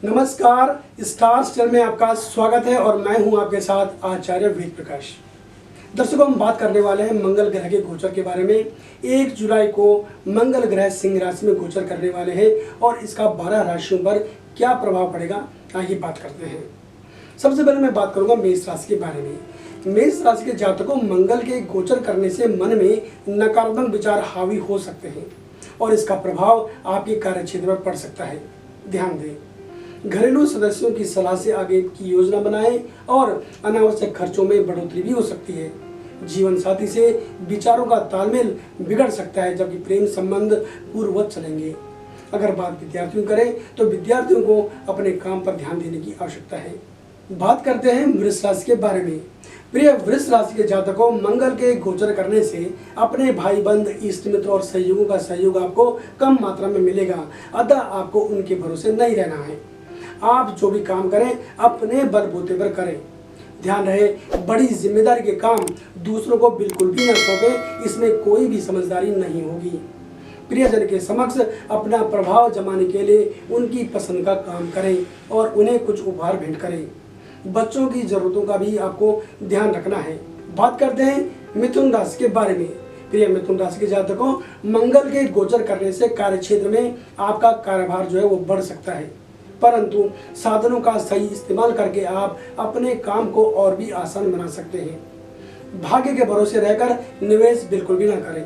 नमस्कार, stars channel में आपका स्वागत है और मैं हूं आपके साथ आचार्य वेद प्रकाश। दर्शकों, हम बात करने वाले हैं मंगल ग्रह के गोचर के बारे में। 1 जुलाई को मंगल ग्रह सिंह राशि में गोचर करने वाले हैं और इसका 12 राशियों पर क्या प्रभाव पड़ेगा, आइए बात करते हैं। सबसे पहले मैं बात करूंगा मेष राशि के बारे में। मेष राशि के जातकों, मंगल के गोचर करने से मन में नकारात्मक विचार हावी हो सकते हैं और इसका प्रभाव आपके कार्य क्षेत्र पर पड़ सकता है। ध्यान दें, घरेलू सदस्यों की सलाह से आगे की योजना बनाएं और अनावश्यक खर्चों में बढ़ोतरी भी हो सकती है। जीवन साथी से विचारों का तालमेल बिगड़ सकता है, जबकि प्रेम संबंध पूर्ववत चलेंगे। अगर बात विद्यार्थियों करें तो विद्यार्थियों को अपने काम पर ध्यान देने की आवश्यकता है। बात करते हैं वृष राशि के बारे में। प्रिय वृष राशि के जातकों, मंगल के गोचर करने से अपने भाई बंध, इष्ट मित्र और सहयोगों का सहयोग आपको कम मात्रा में मिलेगा, अतः आपको उनके भरोसे नहीं रहना है। आप जो भी काम करें अपने बलबूते पर करें। ध्यान रहे, बड़ी जिम्मेदारी के काम दूसरों को बिल्कुल भी न सौंपें, इसमें कोई भी समझदारी नहीं होगी। प्रियजन के समक्ष अपना प्रभाव जमाने के लिए उनकी पसंद का काम करें और उन्हें कुछ उपहार भेंट करें। बच्चों की जरूरतों का भी आपको ध्यान रखना है। बात करते हैं मिथुन राशि के बारे में। प्रिय मिथुन राशि के जातकों, मंगल के गोचर करने से कार्य क्षेत्र में आपका कार्यभार जो है वो बढ़ सकता है, परंतु साधनों का सही इस्तेमाल करके आप अपने काम को और भी आसान बना सकते हैं। भाग्य के भरोसे रहकर निवेश बिल्कुल भी ना करें।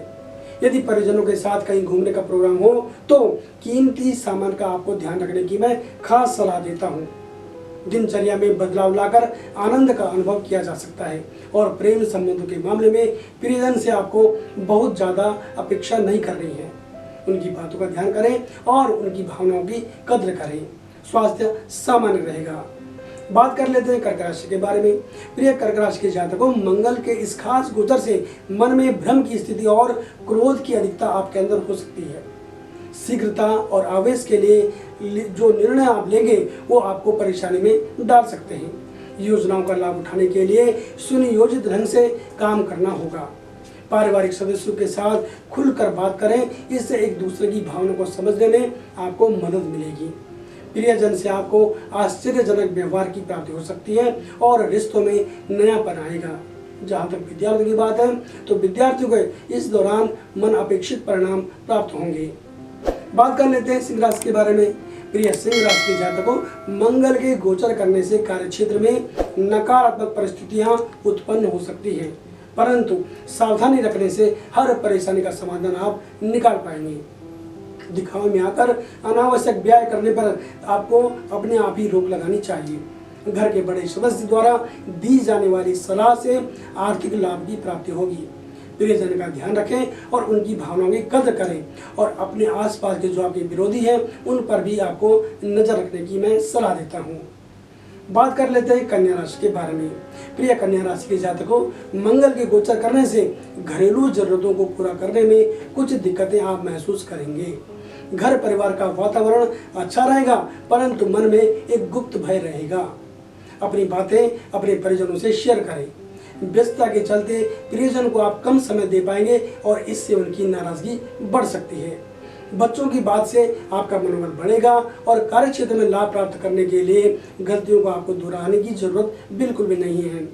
यदि परिजनों के साथ कहीं घूमने का प्रोग्राम हो तो कीमती सामान का आपको ध्यान रखने की मैं खास सलाह देता हूँ। दिनचर्या में बदलाव लाकर आनंद का अनुभव किया जा सकता है और प्रेम संबंधों के मामले में प्रियजन से आपको बहुत ज़्यादा अपेक्षा नहीं करनी है। उनकी बातों का ध्यान करें और उनकी भावनाओं की कद्र करें। स्वास्थ्य सामान्य रहेगा। बात कर लेते हैं कर्क राशि के बारे में। प्रिय कर्क राशि के जातकों, मंगल के इस खास गोचर से मन में भ्रम की स्थिति और क्रोध की अधिकता आपके अंदर हो सकती है। शीघ्रता और आवेश के लिए जो निर्णय आप लेंगे वो आपको परेशानी में डाल सकते हैं। योजनाओं का लाभ उठाने के लिए सुनियोजित ढंग से काम करना होगा। पारिवारिक सदस्यों के साथ खुलकर बात करें, इससे एक दूसरे की भावनाओं को समझने में आपको मदद मिलेगी। प्रियजन से आपको आश्चर्यजनक व्यवहार की प्राप्ति हो सकती है और रिश्तों में नयापन आएगा। जहाँ तक विद्यार्थियों की बात है तो विद्यार्थियों को इस दौरान मन अपेक्षित परिणाम प्राप्त होंगे। बात कर लेते हैं सिंह राशि के बारे में। प्रिय सिंह राशि के जातकों, मंगल के गोचर करने से कार्य क्षेत्र में नकारात्मक परिस्थितियां उत्पन्न हो सकती है, परंतु सावधानी रखने से हर परेशानी का समाधान आप निकाल पाएंगे। दिखावे में आकर अनावश्यक व्यय करने पर आपको अपने आप ही रोक लगानी चाहिए। घर के बड़े सदस्य द्वारा दी जाने वाली सलाह से आर्थिक लाभ की प्राप्ति होगी। प्रियजन का ध्यान रखें और उनकी भावनाओं की कद्र करें और अपने आसपास के जो आपके विरोधी हैं उन पर भी आपको नजर रखने की मैं सलाह देता हूँ। बात कर लेते हैं कन्या राशि के बारे में। प्रिय कन्या राशि के जातकों, मंगल के गोचर करने से घरेलू जरूरतों को पूरा करने में कुछ दिक्कतें आप महसूस करेंगे। घर परिवार का वातावरण अच्छा रहेगा, परंतु मन में एक गुप्त भय रहेगा। अपनी बातें अपने परिजनों से शेयर करें। व्यस्तता के चलते प्रियजन को आप कम समय दे पाएंगे और इससे उनकी नाराजगी बढ़ सकती है। बच्चों की बात से आपका मनोबल बढ़ेगा और कार्य क्षेत्र में लाभ प्राप्त करने के लिए गलतियों को आपको दोहराने की जरूरत बिल्कुल भी नहीं है।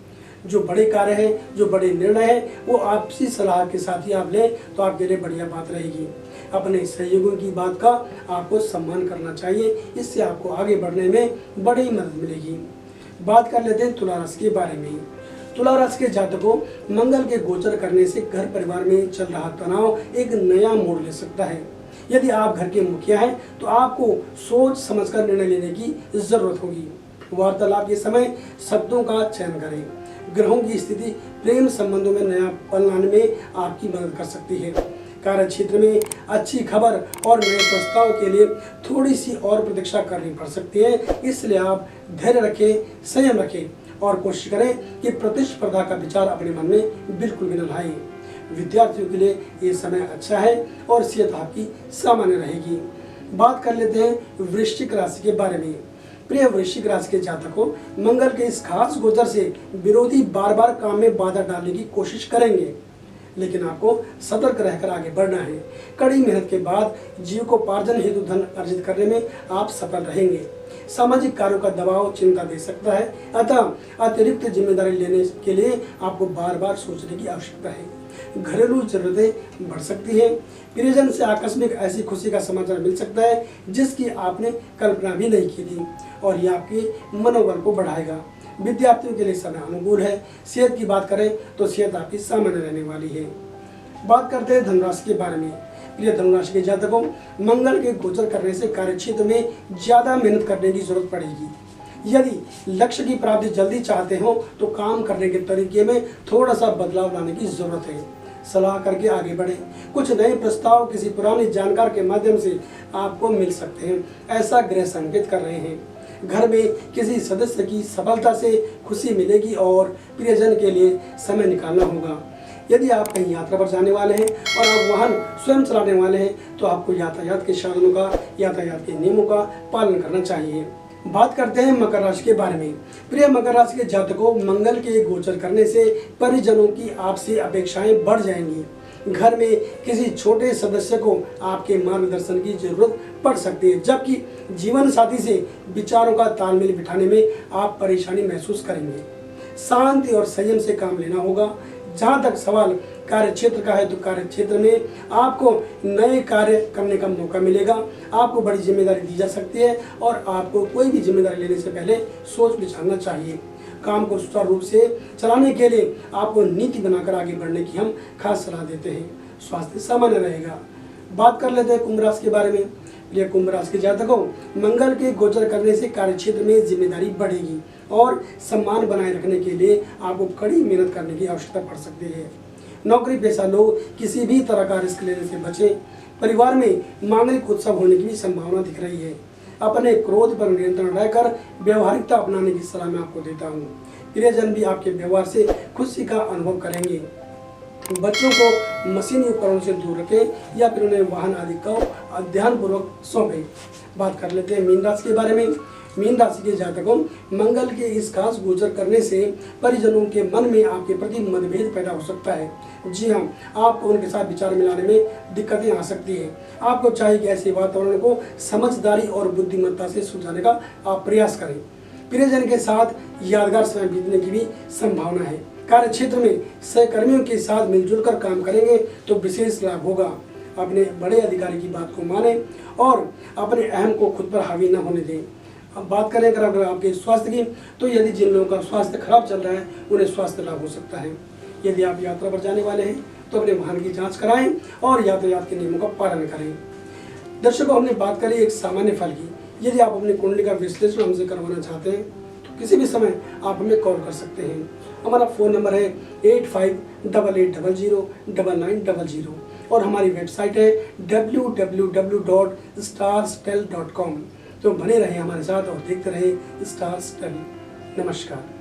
जो बड़े कार्य हैं, जो बड़े निर्णय हैं, वो आपसी सलाह के साथ ही आप लें तो आपके लिए बढ़िया बात रहेगी। अपने सहयोगियों की बात का आपको सम्मान करना चाहिए, इससे आपको आगे बढ़ने में बड़ी मदद मिलेगी। बात कर लेते हैं तुला राशि के बारे में। तुला राशि के जातकों, मंगल के गोचर करने से घर परिवार में चल रहा तनाव एक नया मोड़ ले सकता है। यदि आप घर के मुखिया हैं तो आपको सोच समझकर निर्णय लेने की जरूरत होगी। वार्तालाप के समय शब्दों का चयन करें। ग्रहों की स्थिति प्रेम संबंधों में नया पल लाने में आपकी मदद कर सकती है। कार्य क्षेत्र में अच्छी खबर और नए प्रस्ताव के लिए थोड़ी सी और प्रतीक्षा करनी पड़ सकती है, इसलिए आप धैर्य रखें, संयम रखें और कोशिश करें कि प्रतिस्पर्धा का विचार अपने मन में बिल्कुल भी न लाएं। विद्यार्थियों के लिए ये समय अच्छा है और सेहत आपकी सामान्य रहेगी। बात कर लेते हैं वृश्चिक राशि के बारे में। प्रिय वृश्चिक राशि के जातकों, मंगल के इस खास गोचर से विरोधी बार बार काम में बाधा डालने की कोशिश करेंगे, लेकिन आपको सतर्क रहकर आगे बढ़ना है। कड़ी मेहनत के बाद जीविकोपार्जन हेतु धन अर्जित करने में आप सफल रहेंगे। सामाजिक कार्यों का दबाव चिंता दे सकता है, अतः अतिरिक्त जिम्मेदारी लेने के लिए आपको बार बार सोचने की आवश्यकता है। घरेलू जरूरतें बढ़ सकती हैं। प्रियजन से आकस्मिक ऐसी खुशी का समाचार मिल सकता है जिसकी आपने कल्पना भी नहीं की थी और यह आपके मनोबल को बढ़ाएगा। विद्यार्थियों के लिए समय अनुकूल है। सेहत की बात करें तो सेहत आपकी सामान्य रहने वाली है। बात करते हैं धनुराशि के बारे में। प्रिय धनुराशि के जातकों, मंगल के गोचर करने से कार्यक्षेत्र में ज्यादा मेहनत करने की जरूरत पड़ेगी। यदि लक्ष्य की प्राप्ति जल्दी चाहते हो तो काम करने के तरीके में थोड़ा सा बदलाव लाने की जरूरत है। सलाह करके आगे बढ़ें। कुछ नए प्रस्ताव किसी पुराने जानकार के माध्यम से आपको मिल सकते हैं, ऐसा ग्रह संकेत कर रहे हैं। घर में किसी सदस्य की सफलता से खुशी मिलेगी और प्रियजन के लिए समय निकालना होगा। यदि आप कहीं यात्रा पर जाने वाले हैं और आप वाहन स्वयं चलाने वाले हैं तो आपको यातायात के साधनों का, यातायात के नियमों का पालन करना चाहिए। बात करते हैं मकर राशि के बारे में। प्रिय मकर राशि के जातकों, मंगल के गोचर करने से परिजनों की आपसी अपेक्षाएं बढ़ जाएंगी। घर में किसी छोटे सदस्य को आपके मार्गदर्शन की जरूरत पड़ सकती है, जबकि जीवन साथी से विचारों का तालमेल बिठाने में आप परेशानी महसूस करेंगे। शांति और संयम से काम लेना होगा। जहाँ तक सवाल कार्य क्षेत्र का है तो कार्य क्षेत्र में आपको नए कार्य करने का मौका मिलेगा। आपको बड़ी जिम्मेदारी दी जा सकती है और आपको कोई भी जिम्मेदारी लेने से पहले सोच विचारना चाहिए। काम को सुचारू रूप से चलाने के लिए आपको नीति बनाकर आगे बढ़ने की हम खास सलाह देते हैं। स्वास्थ्य सामान्य रहेगा। बात कर लेते हैं कुंभ राशि के बारे में। प्रिय कुंभ राशि के जातकों, मंगल के गोचर करने से कार्य क्षेत्र में जिम्मेदारी बढ़ेगी और सम्मान बनाए रखने के लिए आपको कड़ी मेहनत करने की आवश्यकता पड़ सकती है। नौकरी पेशा लोग किसी भी तरह का रिस्क लेने से बचें। परिवार में मांगलिक उत्सव होने की भी संभावना दिख रही है। अपने क्रोध पर नियंत्रण रहकर व्यवहारिकता अपनाने की सलाह मैं आपको देता हूँ। प्रियजन भी आपके व्यवहार से खुशी का अनुभव करेंगे। बच्चों को मशीनी उपकरणों से दूर रखें या फिर उन्हें वाहन आदि को ध्यानपूर्वक सौंपें। बात कर लेते हैं मीन राशि के बारे में। मीन राशि के जातकों, मंगल के इस खास गोचर करने से परिजनों के मन में आपके प्रति मतभेद पैदा हो सकता है। जी हाँ, आपको उनके साथ विचार मिलाने में दिक्कतें आ सकती है। आपको चाहिए कि ऐसे वातावरण को समझदारी और बुद्धिमत्ता से सुलझाने का आप प्रयास करें। प्रियजन के साथ यादगार समय बीतने की भी संभावना है। कार्य क्षेत्र में सहकर्मियों के साथ मिलजुल कर काम करेंगे तो विशेष लाभ होगा। अपने बड़े अधिकारी की बात को माने और अपने अहम को खुद पर हावी न होने दें। अब बात करें अगर आपके स्वास्थ्य की, तो यदि जिन लोगों का स्वास्थ्य खराब चल रहा है उन्हें स्वास्थ्य लाभ हो सकता है। यदि आप यात्रा पर जाने वाले हैं तो अपने वाहन की जांच कराएं और यातायात के नियमों का पालन करें। दर्शकों, हमने बात करी एक सामान्य फल की। यदि आप अपनी कुंडली का विश्लेषण हमसे करवाना चाहते हैं तो किसी भी समय आप हमें कॉल कर सकते हैं। हमारा फ़ोन नंबर है 8588009900 और हमारी वेबसाइट है www.starstel.com। तो बने रहे हमारे साथ और देखते रहे स्टार्स टेल। नमस्कार।